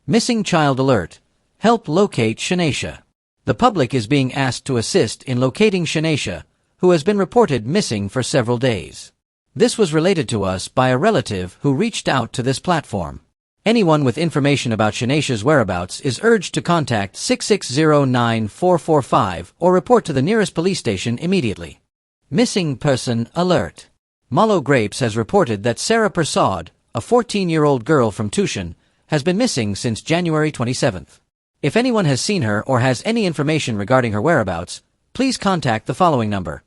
Missing child alert. Help locate Shanesha. The public is being asked to assist in locating Shanesha, who has been reported missing for several days. This was related to us by a relative who reached out to this platform. Anyone with information about Shanesha's whereabouts is urged to contact 660-9445 or report to the nearest police station immediately. Missing person alert. Malo Grapes has reported that Sarah Prasad, a 14-year-old girl from Tushan, has been missing since January 27th. If anyone has seen her or has any information regarding her whereabouts, please contact the following number: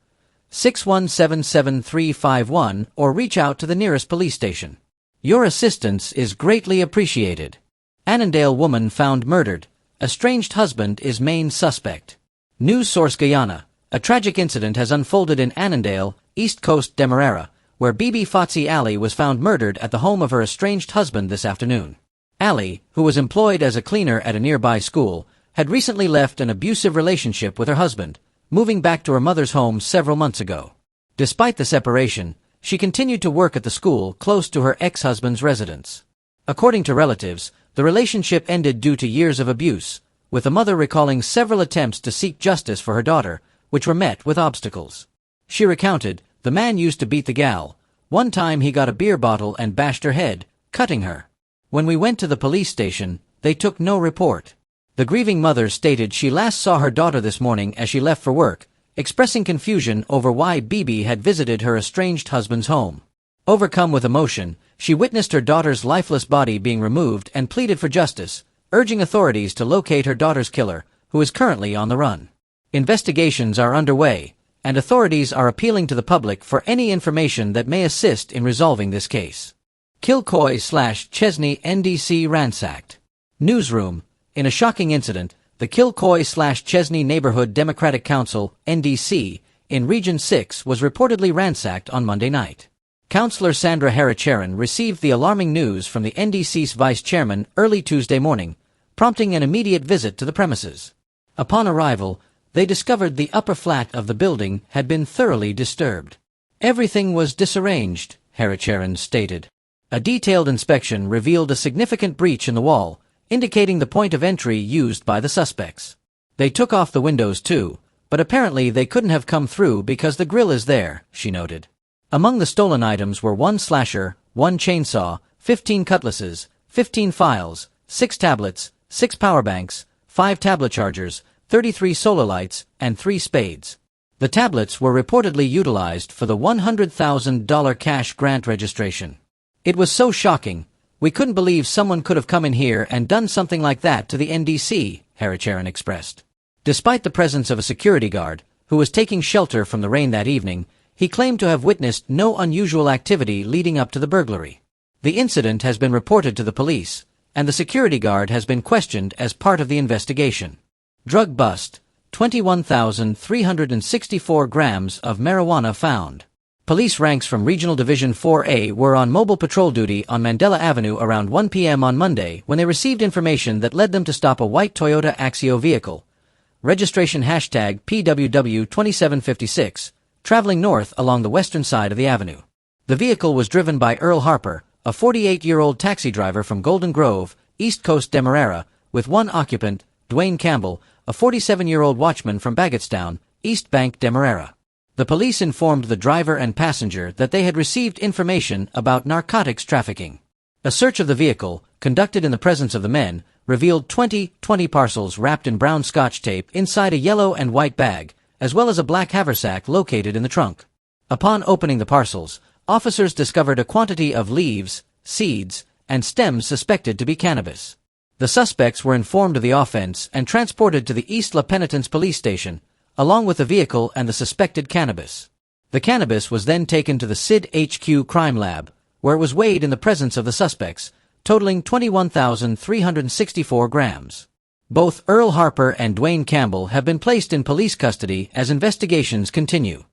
6177351 or reach out to the nearest police station. Your assistance is greatly appreciated. Anandale woman found murdered. Estranged husband is main suspect. News source Guyana. A tragic incident has unfolded in Anandale, East Coast Demerara, where Bibi Fatsi Ali was found murdered at the home of her estranged husband this afternoon. Ali, who was employed as a cleaner at a nearby school, had recently left an abusive relationship with her husband, moving back to her mother's home several months ago. Despite the separation, she continued to work at the school close to her ex-husband's residence. According to relatives, the relationship ended due to years of abuse, with the mother recalling several attempts to seek justice for her daughter, which were met with obstacles. She recounted, "The man used to beat the gal. One time he got a beer bottle and bashed her head, cutting her. When we went to the police station, they took no report." The grieving mother stated she last saw her daughter this morning as she left for work, expressing confusion over why Bibi had visited her estranged husband's home. Overcome with emotion, she witnessed her daughter's lifeless body being removed and pleaded for justice, urging authorities to locate her daughter's killer, who is currently on the run. Investigations are underway, and authorities are appealing to the public for any information that may assist in resolving this case. Kilcoy/Chesney NDC ransacked. Newsroom. In a shocking incident, the Kilcoy/Chesney Neighborhood Democratic Council, NDC, in Region 6 was reportedly ransacked on Monday night. Councillor Sandra Haricharan received the alarming news from the NDC's vice chairman early Tuesday morning, prompting an immediate visit to the premises. Upon arrival, they discovered the upper flat of the building had been thoroughly disturbed. "Everything was disarranged," Haricharan stated. A detailed inspection revealed a significant breach in the wall, indicating the point of entry used by the suspects. "They took off the windows too, but apparently they couldn't have come through because the grill is there," she noted. Among the stolen items were 1 slasher, 1 chainsaw, 15 cutlasses, 15 files, 6 tablets, 6 power banks, 5 tablet chargers, 33 solar lights, and 3 spades. The tablets were reportedly utilized for the $100,000 cash grant registration. "It was so shocking. We couldn't believe someone could have come in here and done something like that to the NDC," Haricharan expressed. Despite the presence of a security guard, who was taking shelter from the rain that evening, he claimed to have witnessed no unusual activity leading up to the burglary. The incident has been reported to the police, and the security guard has been questioned as part of the investigation. Drug bust. 21,364 grams of marijuana found. Police ranks from Regional Division 4A were on mobile patrol duty on Mandela Avenue around 1 p.m. on Monday when they received information that led them to stop a white Toyota Axio vehicle. Registration hashtag PWW2756, traveling north along the western side of the avenue. The vehicle was driven by Earl Harper, a 48-year-old taxi driver from Golden Grove, East Coast Demerara, with one occupant, Dwayne Campbell, a 47-year-old watchman from Bagotstown, East Bank, Demerara. The police informed the driver and passenger that they had received information about narcotics trafficking. A search of the vehicle, conducted in the presence of the men, revealed 20 parcels wrapped in brown Scotch tape inside a yellow and white bag, as well as a black haversack located in the trunk. Upon opening the parcels, officers discovered a quantity of leaves, seeds, and stems suspected to be cannabis. The suspects were informed of the offense and transported to the East La Penitence police station, along with the vehicle and the suspected cannabis. The cannabis was then taken to the SID HQ crime lab, where it was weighed in the presence of the suspects, totaling 21,364 grams. Both Earl Harper and Dwayne Campbell have been placed in police custody as investigations continue.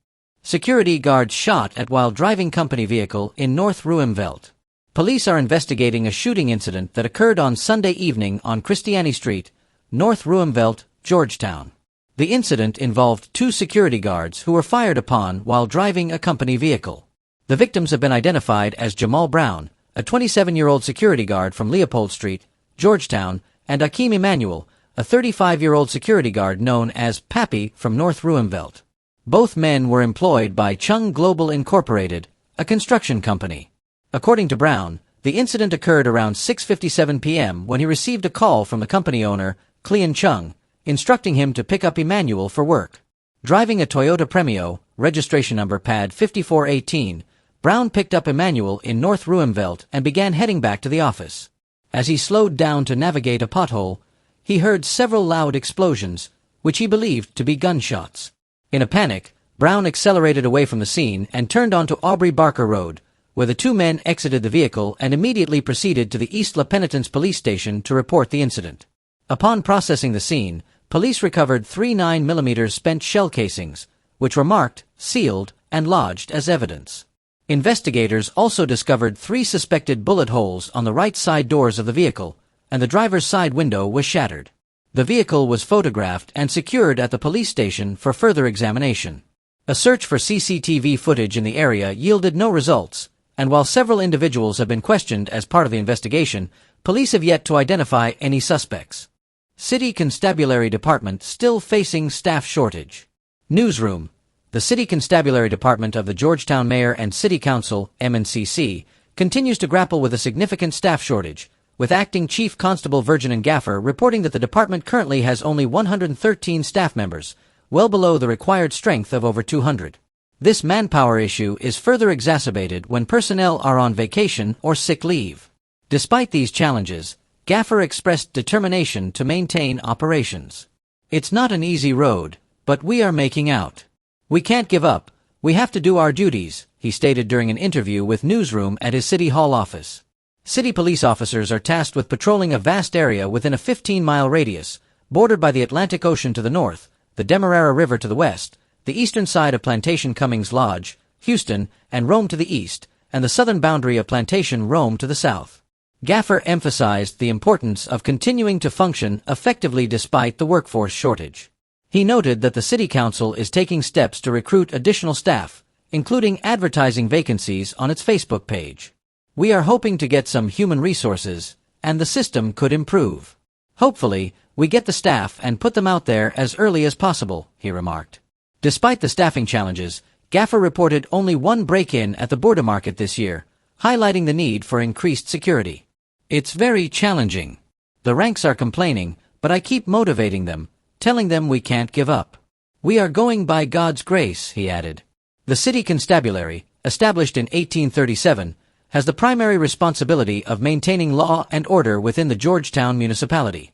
Security guards shot at while driving company vehicle in North Ruimveldt. Police are investigating a shooting incident that occurred on Sunday evening on Christiani Street, North Ruimveldt, Georgetown. The incident involved 2 security guards who were fired upon while driving a company vehicle. The victims have been identified as Jamal Brown, a 27-year-old security guard from Leopold Street, Georgetown, and Akeem Emanuel, a 35-year-old security guard known as Pappy from North Ruimveldt. Both men were employed by Chung Global Incorporated, a construction company. According to Brown, the incident occurred around 6:57 p.m. when he received a call from the company owner, Clean Chung, instructing him to pick up Emanuel for work. Driving a Toyota Premio, registration number pad 5418, Brown picked up Emanuel in North Ruimveldt and began heading back to the office. As he slowed down to navigate a pothole, he heard several loud explosions, which he believed to be gunshots. In a panic, Brown accelerated away from the scene and turned onto Aubrey Barker Road, where the two men exited the vehicle and immediately proceeded to the East La Penitence police station to report the incident. Upon processing the scene, police recovered 3 9mm spent shell casings, which were marked, sealed, and lodged as evidence. Investigators also discovered 3 suspected bullet holes on the right side doors of the vehicle, and the driver's side window was shattered. The vehicle was photographed and secured at the police station for further examination. A search for CCTV footage in the area yielded no results, and while several individuals have been questioned as part of the investigation, police have yet to identify any suspects. City Constabulary Department still facing staff shortage. Newsroom. The City Constabulary Department of the Georgetown Mayor and City Council, MNCC, continues to grapple with a significant staff shortage, with Acting Chief Constable Virginia Gaffer reporting that the department currently has only 113 staff members, well below the required strength of over 200. This manpower issue is further exacerbated when personnel are on vacation or sick leave. Despite these challenges, Gaffer expressed determination to maintain operations. "It's not an easy road, but we are making out. We can't give up, we have to do our duties," he stated during an interview with Newsroom at his City Hall office. City police officers are tasked with patrolling a vast area within a 15-mile radius, bordered by the Atlantic Ocean to the north, the Demerara River to the west, the eastern side of Plantation Cummings Lodge, Houston, and Rome to the east, and the southern boundary of Plantation Rome to the south. Gaffer emphasized the importance of continuing to function effectively despite the workforce shortage. He noted that the City Council is taking steps to recruit additional staff, including advertising vacancies on its Facebook page. "We are hoping to get some human resources, and the system could improve. Hopefully, we get the staff and put them out there as early as possible," he remarked. Despite the staffing challenges, Gaffer reported only 1 break-in at the border market this year, highlighting the need for increased security. "It's very challenging. The ranks are complaining, but I keep motivating them, telling them we can't give up. We are going by God's grace," he added. The City Constabulary, established in 1837, has the primary responsibility of maintaining law and order within the Georgetown municipality.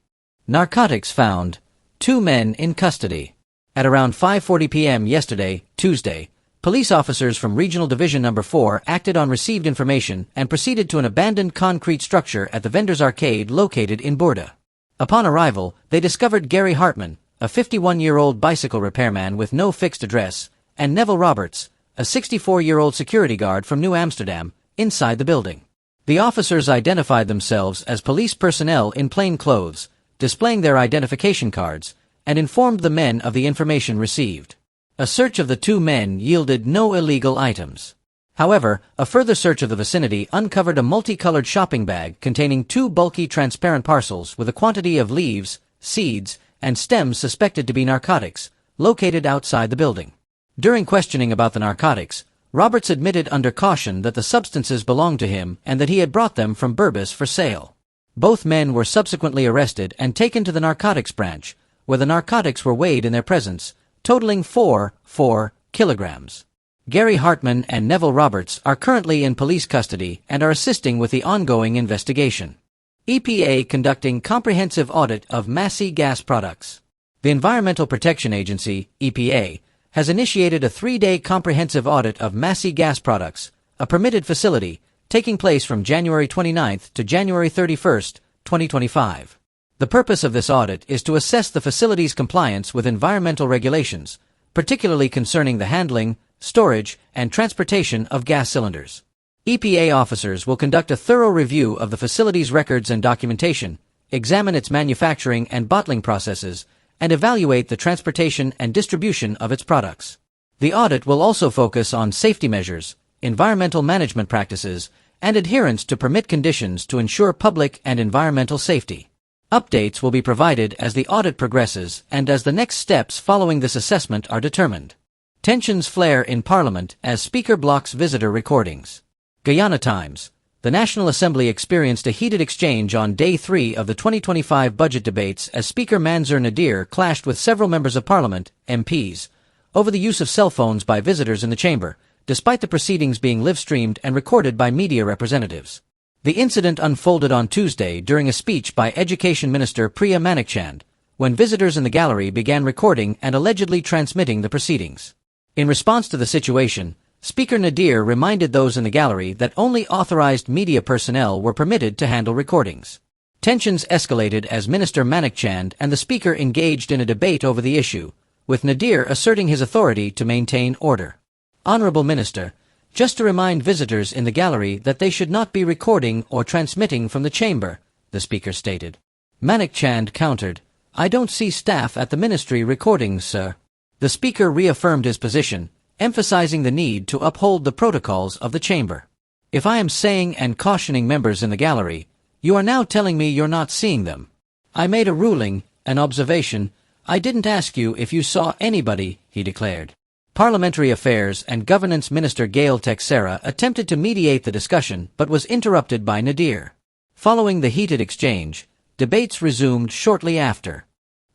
Narcotics found. 2 men in custody. At around 5:40 p.m. yesterday, Tuesday, police officers from Regional Division No. 4 acted on received information and proceeded to an abandoned concrete structure at the Vendors Arcade located in Borda. Upon arrival, they discovered Gary Hartman, a 51-year-old bicycle repairman with no fixed address, and Neville Roberts, a 64-year-old security guard from New Amsterdam, inside the building. The officers identified themselves as police personnel in plain clothes, displaying their identification cards, and informed the men of the information received. A search of the 2 men yielded no illegal items. However, a further search of the vicinity uncovered a multicolored shopping bag containing 2 bulky transparent parcels with a quantity of leaves, seeds, and stems suspected to be narcotics, located outside the building. During questioning about the narcotics, Roberts admitted under caution that the substances belonged to him and that he had brought them from Burbus for sale. Both men were subsequently arrested and taken to the narcotics branch, where the narcotics were weighed in their presence, totaling 4 kilograms. Gary Hartman and Neville Roberts are currently in police custody and are assisting with the ongoing investigation. EPA conducting comprehensive audit of Massey gas products. The Environmental Protection Agency, EPA, has initiated a 3-day comprehensive audit of Massey gas products, a permitted facility, taking place from January 29th to January 31st, 2025. The purpose of this audit is to assess the facility's compliance with environmental regulations, particularly concerning the handling, storage, and transportation of gas cylinders. EPA officers will conduct a thorough review of the facility's records and documentation, examine its manufacturing and bottling processes, and evaluate the transportation and distribution of its products. The audit will also focus on safety measures, environmental management practices, and adherence to permit conditions to ensure public and environmental safety. Updates will be provided as the audit progresses and as the next steps following this assessment are determined. Tensions flare in Parliament as Speaker blocks visitor recordings. Guyana Times. The National Assembly experienced a heated exchange on Day 3 of the 2025 budget debates as Speaker Mansour Nadir clashed with several members of Parliament, MPs, over the use of cell phones by visitors in the chamber, despite the proceedings being live-streamed and recorded by media representatives. The incident unfolded on Tuesday during a speech by Education Minister Priya Manikchand, when visitors in the gallery began recording and allegedly transmitting the proceedings. In response to the situation, Speaker Nadir reminded those in the gallery that only authorized media personnel were permitted to handle recordings. Tensions escalated as Minister Manikchand and the Speaker engaged in a debate over the issue, with Nadir asserting his authority to maintain order. Honorable Minister, just to remind visitors in the gallery that they should not be recording or transmitting from the chamber, the Speaker stated. Manikchand countered, I don't see staff at the ministry recording, sir. The Speaker reaffirmed his position, emphasizing the need to uphold the protocols of the chamber. If I am saying and cautioning members in the gallery, you are now telling me you're not seeing them. I made a ruling, an observation. I didn't ask you if you saw anybody, he declared. Parliamentary Affairs and Governance Minister Gail Texera attempted to mediate the discussion but was interrupted by Nadir. Following the heated exchange, debates resumed shortly after.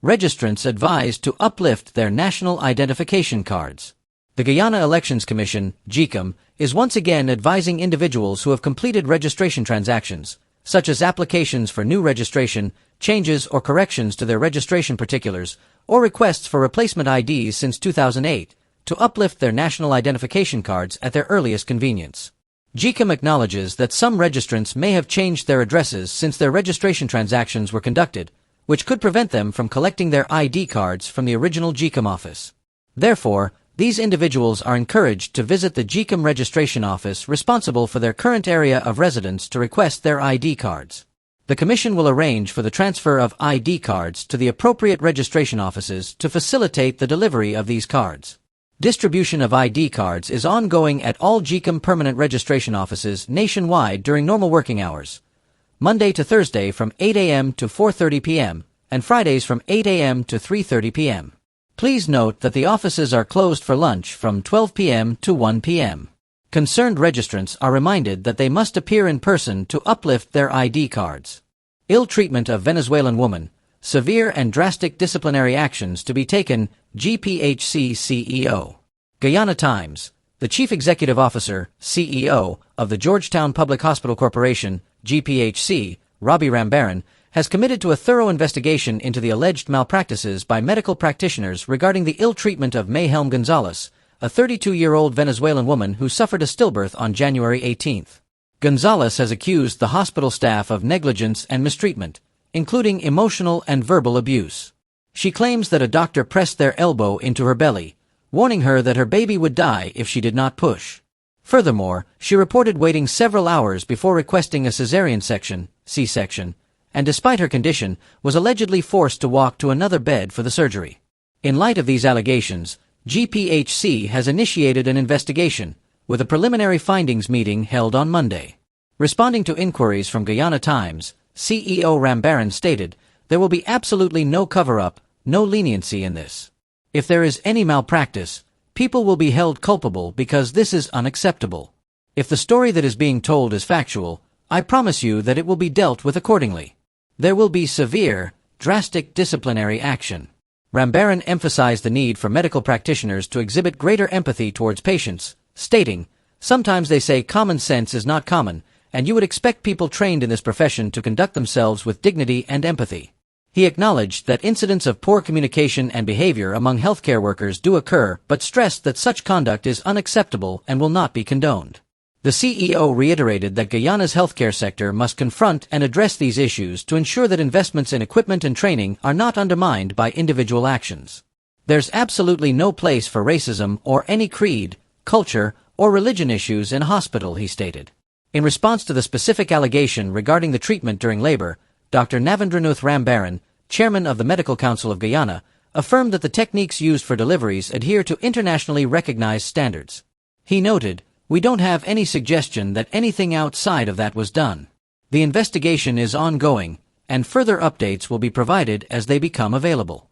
Registrants advised to uplift their national identification cards. The Guyana Elections Commission, GECOM, is once again advising individuals who have completed registration transactions, such as applications for new registration, changes or corrections to their registration particulars, or requests for replacement IDs since 2008, to uplift their national identification cards at their earliest convenience. GECOM acknowledges that some registrants may have changed their addresses since their registration transactions were conducted, which could prevent them from collecting their ID cards from the original GECOM office. Therefore, these individuals are encouraged to visit the GECOM registration office responsible for their current area of residence to request their ID cards. The Commission will arrange for the transfer of ID cards to the appropriate registration offices to facilitate the delivery of these cards. Distribution of ID cards is ongoing at all GECOM permanent registration offices nationwide during normal working hours, Monday to Thursday from 8 a.m. to 4:30 p.m., and Fridays from 8 a.m. to 3:30 p.m. Please note that the offices are closed for lunch from 12 p.m. to 1 p.m. Concerned registrants are reminded that they must appear in person to uplift their ID cards. Ill treatment of Venezuelan woman, severe and drastic disciplinary actions to be taken, GPHC CEO. Guyana Times. The Chief Executive Officer, CEO, of the Georgetown Public Hospital Corporation, GPHC, Robbie Rambaran, has committed to a thorough investigation into the alleged malpractices by medical practitioners regarding the ill treatment of Mayhelm Gonzalez, a 32-year-old Venezuelan woman who suffered a stillbirth on January 18. Gonzalez has accused the hospital staff of negligence and mistreatment, including emotional and verbal abuse. She claims that a doctor pressed their elbow into her belly, warning her that her baby would die if she did not push. Furthermore, she reported waiting several hours before requesting a cesarean section, C-section, and despite her condition, was allegedly forced to walk to another bed for the surgery. In light of these allegations, GPHC has initiated an investigation, with a preliminary findings meeting held on Monday. Responding to inquiries from Guyana Times, CEO Rambaran stated, there will be absolutely no cover-up, no leniency in this. If there is any malpractice, people will be held culpable because this is unacceptable. If the story that is being told is factual, I promise you that it will be dealt with accordingly. There will be severe, drastic disciplinary action. Rambaran emphasized the need for medical practitioners to exhibit greater empathy towards patients, stating, sometimes they say common sense is not common, and you would expect people trained in this profession to conduct themselves with dignity and empathy. He acknowledged that incidents of poor communication and behavior among healthcare workers do occur, but stressed that such conduct is unacceptable and will not be condoned. The CEO reiterated that Guyana's healthcare sector must confront and address these issues to ensure that investments in equipment and training are not undermined by individual actions. There's absolutely no place for racism or any creed, culture, or religion issues in a hospital, he stated. In response to the specific allegation regarding the treatment during labor, Dr. Navendranuth Rambaran, chairman of the Medical Council of Guyana, affirmed that the techniques used for deliveries adhere to internationally recognized standards. He noted, We don't have any suggestion that anything outside of that was done. The investigation is ongoing, and further updates will be provided as they become available.